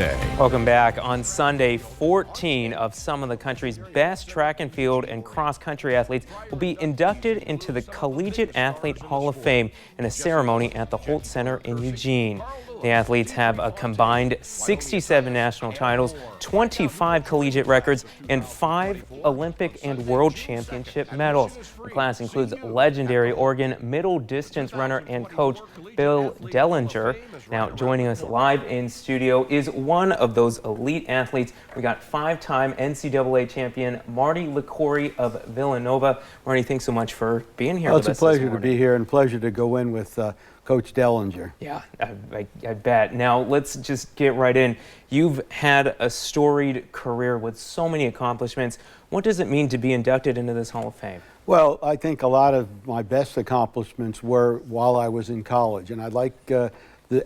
Welcome back. On Sunday, 14 of some of the country's best track and field and cross-country athletes will be inducted into the Collegiate Athlete Hall of Fame in a ceremony at the Hult Center in Eugene. The athletes have a combined 67 national titles, 25 collegiate records, and 5 Olympic and World Championship medals. The class includes legendary Oregon middle distance runner and coach Bill Dellinger. Now, joining us live in studio is one of those elite athletes. We got 5-time NCAA champion Marty Liquori of Villanova. Marty, thanks so much for being here with us. It's a pleasure to be here and a pleasure to go in with Coach Dellinger. Yeah, I bet. Now, let's just get right in. You've had a storied career with so many accomplishments. What does it mean to be inducted into this Hall of Fame? Well, I think a lot of my best accomplishments were while I was in college, and I'd like the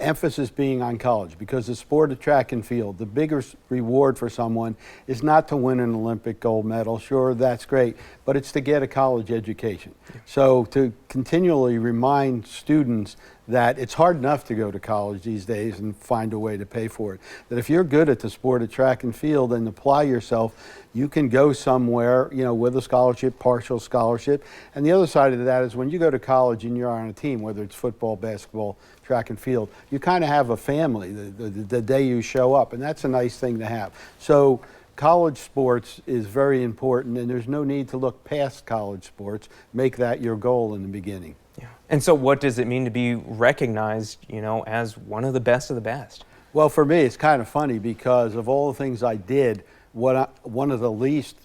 emphasis being on college, because the sport of track and field, the biggest reward for someone is not to win an Olympic gold medal. Sure, that's great, but it's to get a college education. Yeah. So to continually remind students that it's hard enough to go to college these days and find a way to pay for it. That if you're good at the sport of track and field and apply yourself, you can go somewhere, you know, with a scholarship, partial scholarship. And the other side of that is when you go to college and you're on a team, whether it's football, basketball, track and field, you kind of have a family the day you show up, and that's a nice thing to have. So college sports is very important, and there's no need to look past college sports. Make that your goal in the beginning. Yeah. And so what does it mean to be recognized, you know, as one of the best of the best? Well, for me, it's kind of funny because of all the things I did, one of the least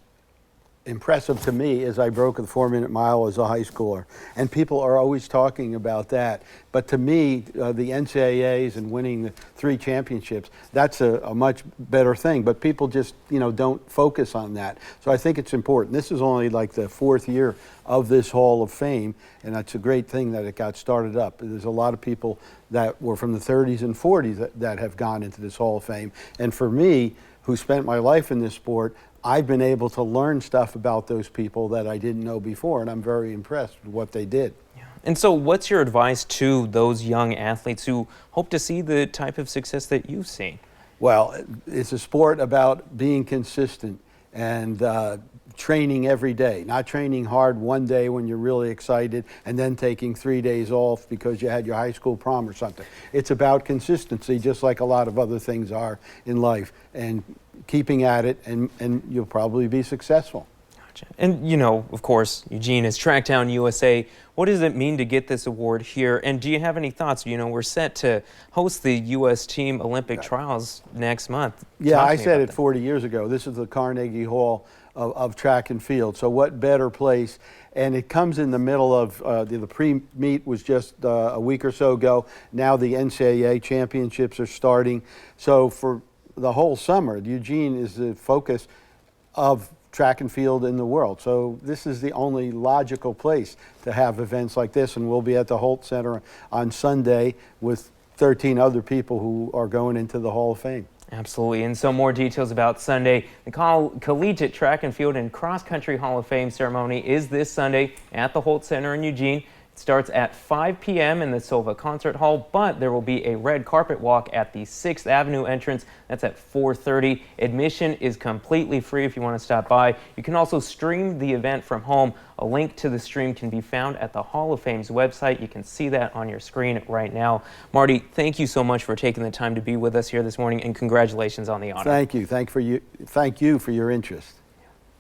impressive to me is I broke the 4-minute mile as a high schooler. And people are always talking about that. But to me, the NCAAs and winning the 3 championships, that's a much better thing. But people just, you know, don't focus on that. So I think it's important. This is only like the 4th year of this Hall of Fame, and that's a great thing that it got started up. There's a lot of people that were from the 30s and 40s that have gone into this Hall of Fame. And for me, who spent my life in this sport, I've been able to learn stuff about those people that I didn't know before, and I'm very impressed with what they did. Yeah. And so what's your advice to those young athletes who hope to see the type of success that you've seen? Well, it's a sport about being consistent and training every day, not training hard one day when you're really excited and then taking 3 days off because you had your high school prom or something. It's about consistency, just like a lot of other things are in life, and keeping at it, and you'll probably be successful. Gotcha. And you know, of course, Eugene is Tracktown USA. What does it mean to get this award here? And do you have any thoughts? You know, we're set to host the U.S. Team Olympic trials next month. Yeah, I said it 40 years ago. This is the Carnegie Hall of track and field. So what better place? And it comes in the middle of the pre-meet was just a week or so ago. Now the NCAA championships are starting. So for the whole summer, Eugene is the focus of track and field in the world. So this is the only logical place to have events like this, and we'll be at the Hult Center on Sunday with 13 other people who are going into the Hall of Fame. Absolutely. And so more details about Sunday. The Collegiate Track and Field and Cross Country Hall of Fame ceremony is this Sunday at the Hult Center in Eugene. Starts at 5 p.m. in the Silva Concert Hall, but there will be a red carpet walk at the 6th Avenue entrance. That's at 4:30. Admission is completely free if you want to stop by. You can also stream the event from home. A link to the stream can be found at the Hall of Fame's website. You can see that on your screen right now. Marty, thank you so much for taking the time to be with us here this morning, and congratulations on the honor. Thank you. Thank you for your interest.